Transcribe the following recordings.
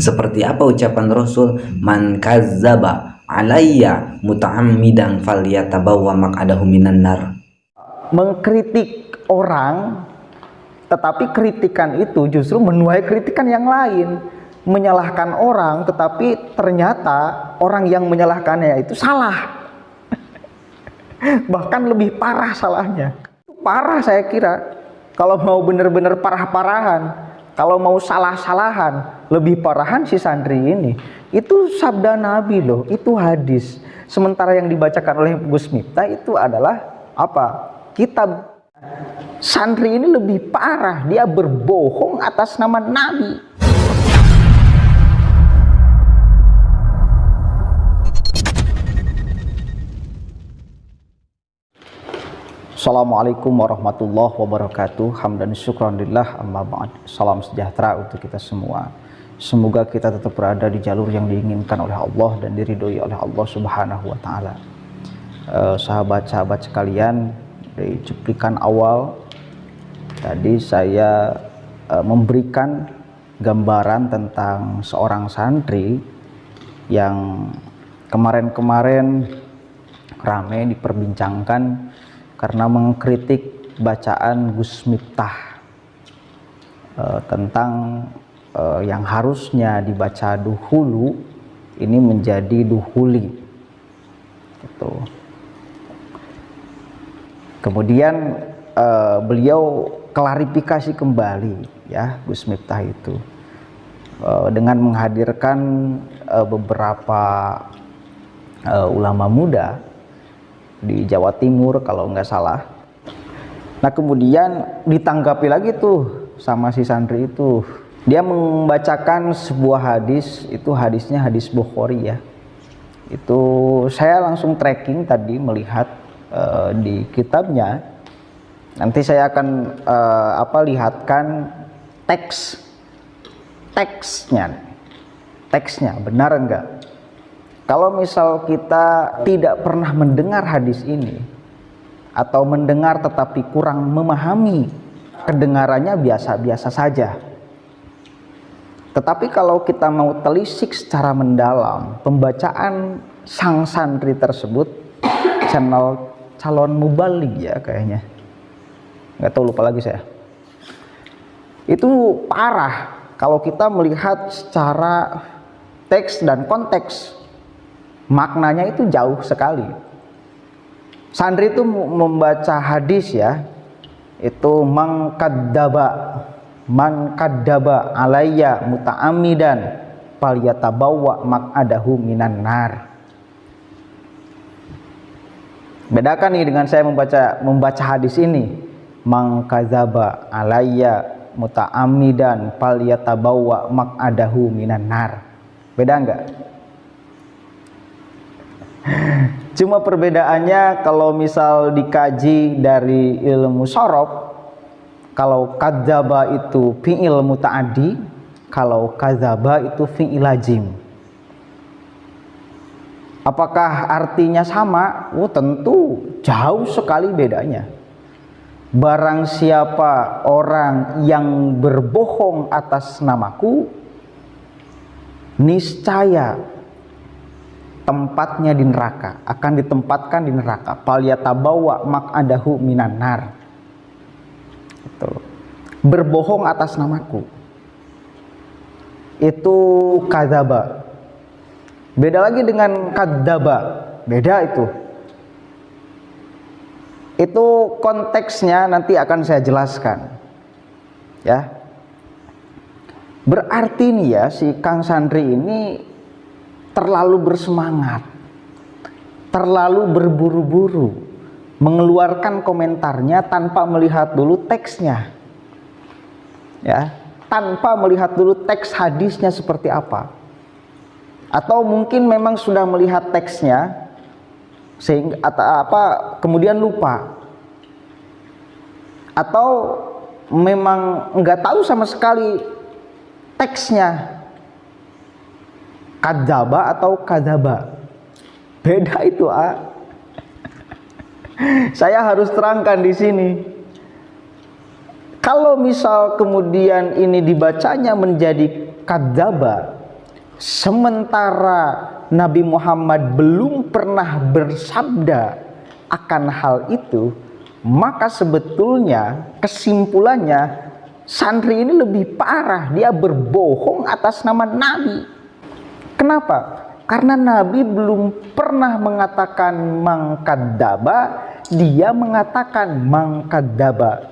Seperti apa ucapan Rasul, man kazzaba alayya muta'ammidan falyatabawwa maq'adahu minan nar. Mengkritik orang, tetapi kritikan itu justru menuai kritikan yang lain. Menyalahkan orang, tetapi ternyata orang yang menyalahkannya itu salah. Bahkan lebih parah salahnya. Parah saya kira. Kalau mau benar-benar parah-parahan, kalau mau salah-salahan, lebih parahan si santri ini. Itu sabda Nabi loh, itu hadis. Sementara yang dibacakan oleh Gus Miftah itu adalah apa? Kitab. Santri ini lebih parah, dia berbohong atas nama Nabi. Assalamualaikum warahmatullahi wabarakatuh. Hamdan syukranillah, amma ba'd. Salam sejahtera untuk kita semua. Semoga kita tetap berada di jalur yang diinginkan oleh Allah dan diridhoi oleh Allah Subhanahu wa taala. Sahabat-sahabat sekalian, di cuplikan awal tadi saya memberikan gambaran tentang seorang santri yang kemarin-kemarin ramai diperbincangkan karena mengkritik bacaan Gus Miftah tentang yang harusnya dibaca duhulu ini menjadi duhuli gitu. Kemudian beliau klarifikasi kembali ya Gus Miftah itu dengan menghadirkan beberapa ulama muda di Jawa Timur kalau nggak salah. Nah kemudian ditanggapi lagi tuh sama si santri itu, dia membacakan sebuah hadis, itu hadisnya hadis Bukhari ya. Itu saya langsung tracking tadi melihat di kitabnya. Nanti saya akan lihatkan teksnya benar enggak. Kalau misal kita tidak pernah mendengar hadis ini atau mendengar tetapi kurang memahami, kedengarannya biasa-biasa saja. Tetapi kalau kita mau telisik secara mendalam pembacaan sang santri tersebut, channel calon mubalig ya kayaknya, nggak tahu, lupa lagi saya. Itu parah kalau kita melihat secara teks dan konteks. Maknanya itu jauh sekali. Santri itu membaca hadis ya, itu man kadzaba alayya muta'ammidan falyatabawwa maq'adahu minan nar. Bedakan nih dengan saya membaca hadis ini, man kadzaba alayya muta'ammidan falyatabawwa maq'adahu minan nar. Beda enggak? Cuma perbedaannya kalau misal dikaji dari ilmu sorof, kalau kadzaba itu fi'il muta'addi, kalau kadzaba itu fi'il lazim. Apakah artinya sama? Oh tentu jauh sekali bedanya. Barang siapa orang yang berbohong atas namaku, niscaya tempatnya di neraka, akan ditempatkan di neraka. Falyatabawwa maq'adahu minan nar. Itu berbohong atas namaku, itu kadzaba. Beda lagi dengan kadzaba, beda itu. Itu konteksnya nanti akan saya jelaskan ya. Berarti nih ya, si Kang Santri ini terlalu bersemangat, terlalu berburu-buru mengeluarkan komentarnya tanpa melihat dulu teksnya ya, tanpa melihat dulu teks hadisnya seperti apa. Atau mungkin memang sudah melihat teksnya sehingga kemudian lupa, atau memang nggak tahu sama sekali teksnya, kadzaba atau kadzaba, beda itu Saya harus terangkan di sini. Kalau misal kemudian ini dibacanya menjadi kadzaba, sementara Nabi Muhammad belum pernah bersabda akan hal itu, maka sebetulnya kesimpulannya santri ini lebih parah, dia berbohong atas nama Nabi. Kenapa? Karena Nabi belum pernah mengatakan mangkadzaba, dia mengatakan mangkadzaba.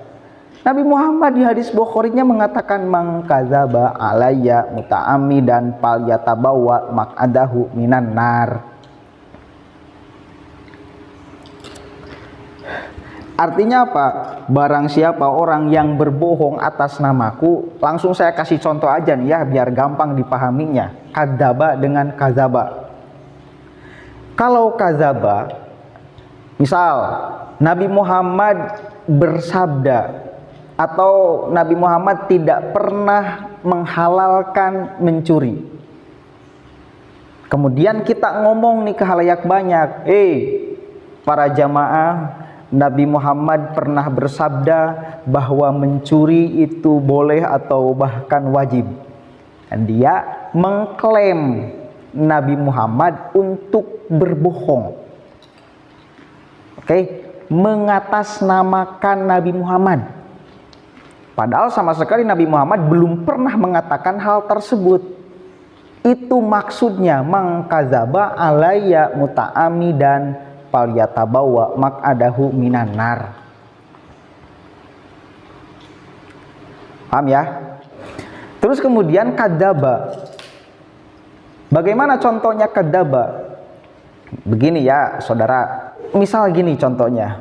Nabi Muhammad di hadis Bukhari-nya mengatakan mangkadzaba alayya muta'ammidan falyatabawa maq'adahu minan nar. Artinya apa? Barang siapa orang yang berbohong atas namaku, langsung saya kasih contoh aja nih ya biar gampang dipahaminya. Kadzaba dengan kadzaba. Kalau kadzaba, misal Nabi Muhammad bersabda atau Nabi Muhammad tidak pernah menghalalkan mencuri. Kemudian kita ngomong nih ke khalayak banyak, para jamaah, Nabi Muhammad pernah bersabda bahwa mencuri itu boleh atau bahkan wajib. Dan dia mengklaim Nabi Muhammad untuk berbohong. Mengatasnamakan Nabi Muhammad. Padahal sama sekali Nabi Muhammad belum pernah mengatakan hal tersebut. Itu maksudnya mangkadzaba alayya muta'ammidan falyatabawa maq'adahu minan nar. Paham ya? Terus kemudian kadzaba. Bagaimana contohnya kadzaba? Begini ya, saudara. Misal gini contohnya.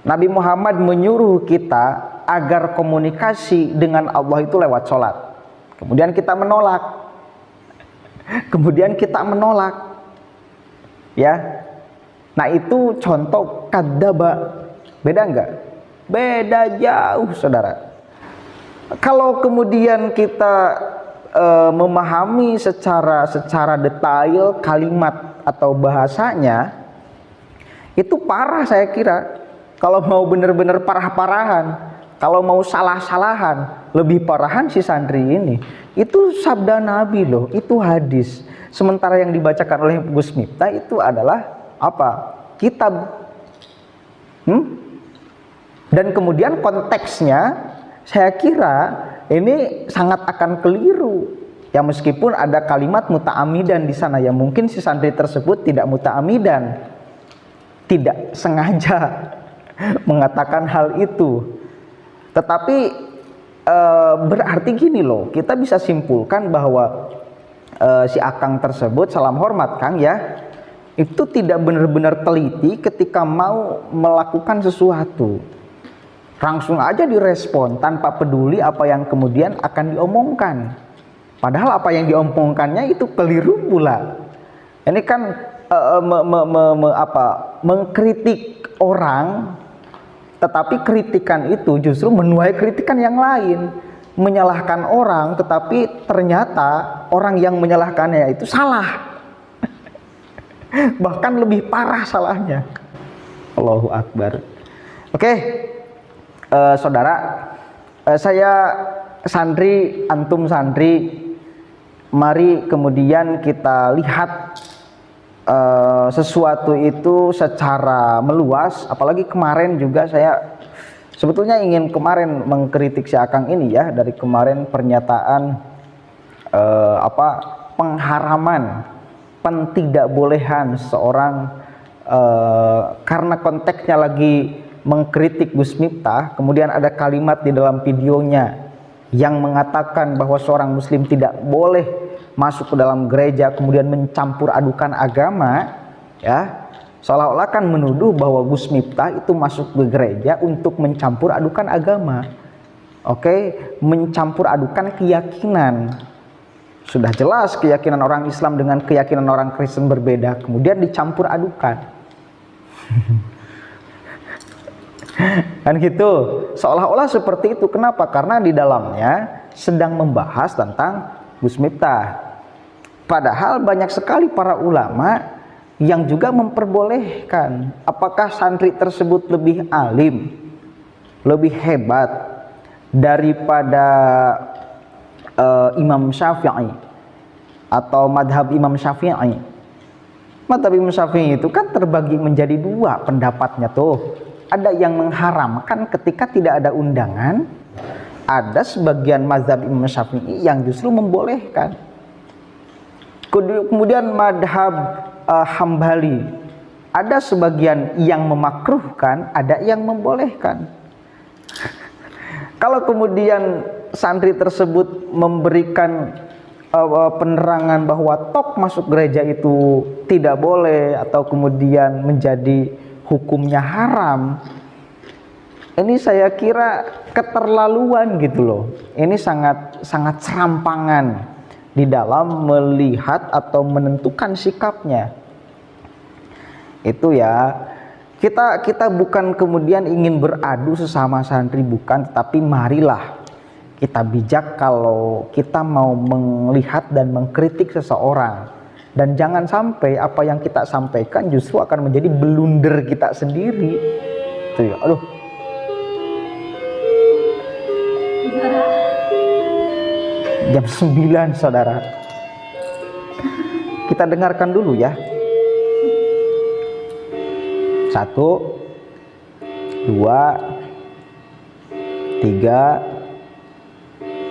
Nabi Muhammad menyuruh kita agar komunikasi dengan Allah itu lewat sholat. Kemudian kita menolak. Ya. Nah itu contoh kadzaba. Beda enggak? Beda jauh, saudara. Kalau kemudian kita memahami secara detail kalimat atau bahasanya, itu parah saya kira. Kalau mau benar-benar parah-parahan, kalau mau salah-salahan, lebih parahan si santri ini. Itu sabda Nabi loh, itu hadis. Sementara yang dibacakan oleh Gus Miftah itu adalah apa? Kitab. Dan kemudian konteksnya saya kira ini sangat akan keliru. Ya meskipun ada kalimat muta'amidan di sana, ya mungkin si santri tersebut tidak muta'amidan, tidak sengaja mengatakan hal itu. Tetapi berarti gini loh, kita bisa simpulkan bahwa si Akang tersebut, salam hormat Kang ya, itu tidak benar-benar teliti ketika mau melakukan sesuatu. Langsung aja direspon tanpa peduli apa yang kemudian akan diomongkan. Padahal apa yang diomongkannya itu keliru pula. Ini kan mengkritik orang, tetapi kritikan itu justru menuai kritikan yang lain. Menyalahkan orang, tetapi ternyata orang yang menyalahkannya itu salah. Bahkan lebih parah salahnya. Allahu Akbar. Oke, saudara, saya santri, antum santri, mari kemudian kita lihat sesuatu itu secara meluas. Apalagi kemarin juga saya sebetulnya ingin kemarin mengkritik si Akang ini ya, dari kemarin pernyataan pengharaman, pentidakbolehan seorang karena konteksnya lagi mengkritik Gus Miftah, kemudian ada kalimat di dalam videonya yang mengatakan bahwa seorang muslim tidak boleh masuk ke dalam gereja kemudian mencampur adukan agama, ya, seolah-olah kan menuduh bahwa Gus Miftah itu masuk ke gereja untuk mencampur adukan agama. Mencampur adukan keyakinan. Sudah jelas keyakinan orang Islam dengan keyakinan orang Kristen berbeda, kemudian dicampur adukan. Kan gitu, seolah-olah seperti itu. Kenapa? Karena di dalamnya sedang membahas tentang Gus Miftah. Padahal banyak sekali para ulama yang juga memperbolehkan. Apakah santri tersebut lebih alim, lebih hebat daripada Imam Syafi'i atau madhab Imam Syafi'i. Madhab Imam Syafi'i itu kan terbagi menjadi dua pendapatnya tuh. Ada yang mengharamkan ketika tidak ada undangan, ada sebagian mazhab Imam Syafi'i yang justru membolehkan. Kemudian madhab Hambali, ada sebagian yang memakruhkan, ada yang membolehkan. Kalau kemudian santri tersebut memberikan penerangan bahwa tok masuk gereja itu tidak boleh atau kemudian menjadi hukumnya haram, ini saya kira keterlaluan gitu loh. Ini sangat serampangan di dalam melihat atau menentukan sikapnya. Itu ya, kita bukan kemudian ingin beradu sesama santri, bukan, tetapi marilah kita bijak kalau kita mau melihat dan mengkritik seseorang, dan jangan sampai apa yang kita sampaikan justru akan menjadi blunder kita sendiri. Tuh ya, aduh. Jam 9 saudara. Kita dengarkan dulu ya. 1, 2, 3,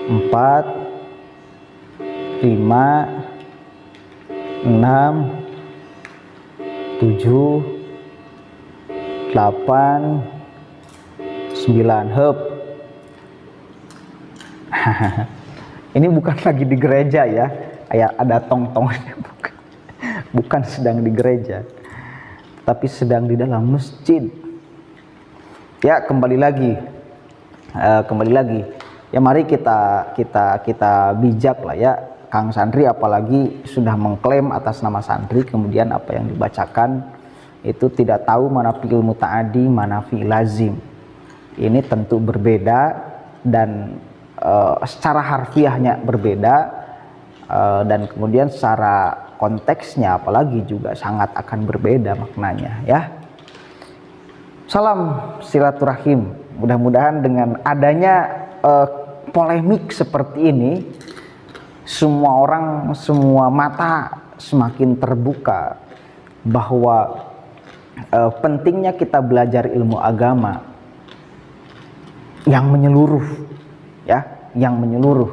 4, 5, 6, 7, 8, 9. Hep. Ini bukan lagi di gereja ya, kayak ada tong-tongnya, bukan sedang di gereja, tapi sedang di dalam masjid. Ya, kembali lagi, ya mari kita bijak lah ya, Kang Santri, apalagi sudah mengklaim atas nama santri, kemudian apa yang dibacakan itu tidak tahu mana fi'il muta'addi, mana fi'il lazim. Ini tentu berbeda dan secara harfiahnya berbeda, dan kemudian secara konteksnya apalagi juga sangat akan berbeda maknanya ya. Salam silaturahim. Mudah-mudahan dengan adanya polemik seperti ini, semua orang, semua mata semakin terbuka bahwa pentingnya kita belajar ilmu agama yang menyeluruh ya, yang menyeluruh,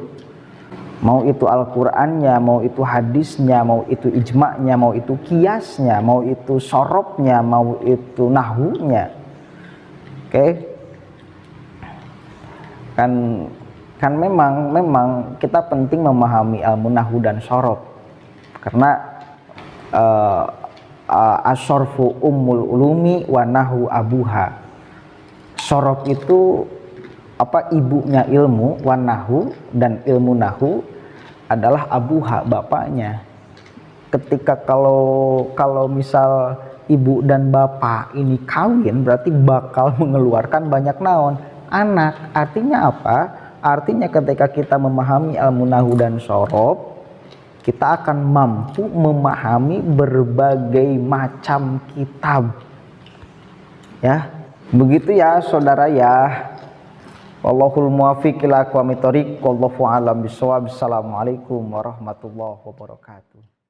mau itu Al-Qur'annya, mau itu hadisnya, mau itu ijma'nya, mau itu kiasnya, mau itu sorobnya, mau itu nahwunya. Oke. Kan memang kita penting memahami ilmu nahwu dan sorob, karena as-sorfu ummul ulumi wa nahwu abuha. Sorob itu ibunya ilmu, wan nahwu, dan ilmu nahwu adalah abuha, bapaknya. Ketika kalau misal ibu dan bapak ini kawin, berarti bakal mengeluarkan banyak naon, anak. Artinya apa? Artinya ketika kita memahami ilmu nahwu dan sorob, kita akan mampu memahami berbagai macam kitab. Ya, begitu ya saudara ya. Wallahul muwaffiq ila aqwamit thoriq, wallahu a'lam bishawab. Assalamualaikum warahmatullahi wabarakatuh.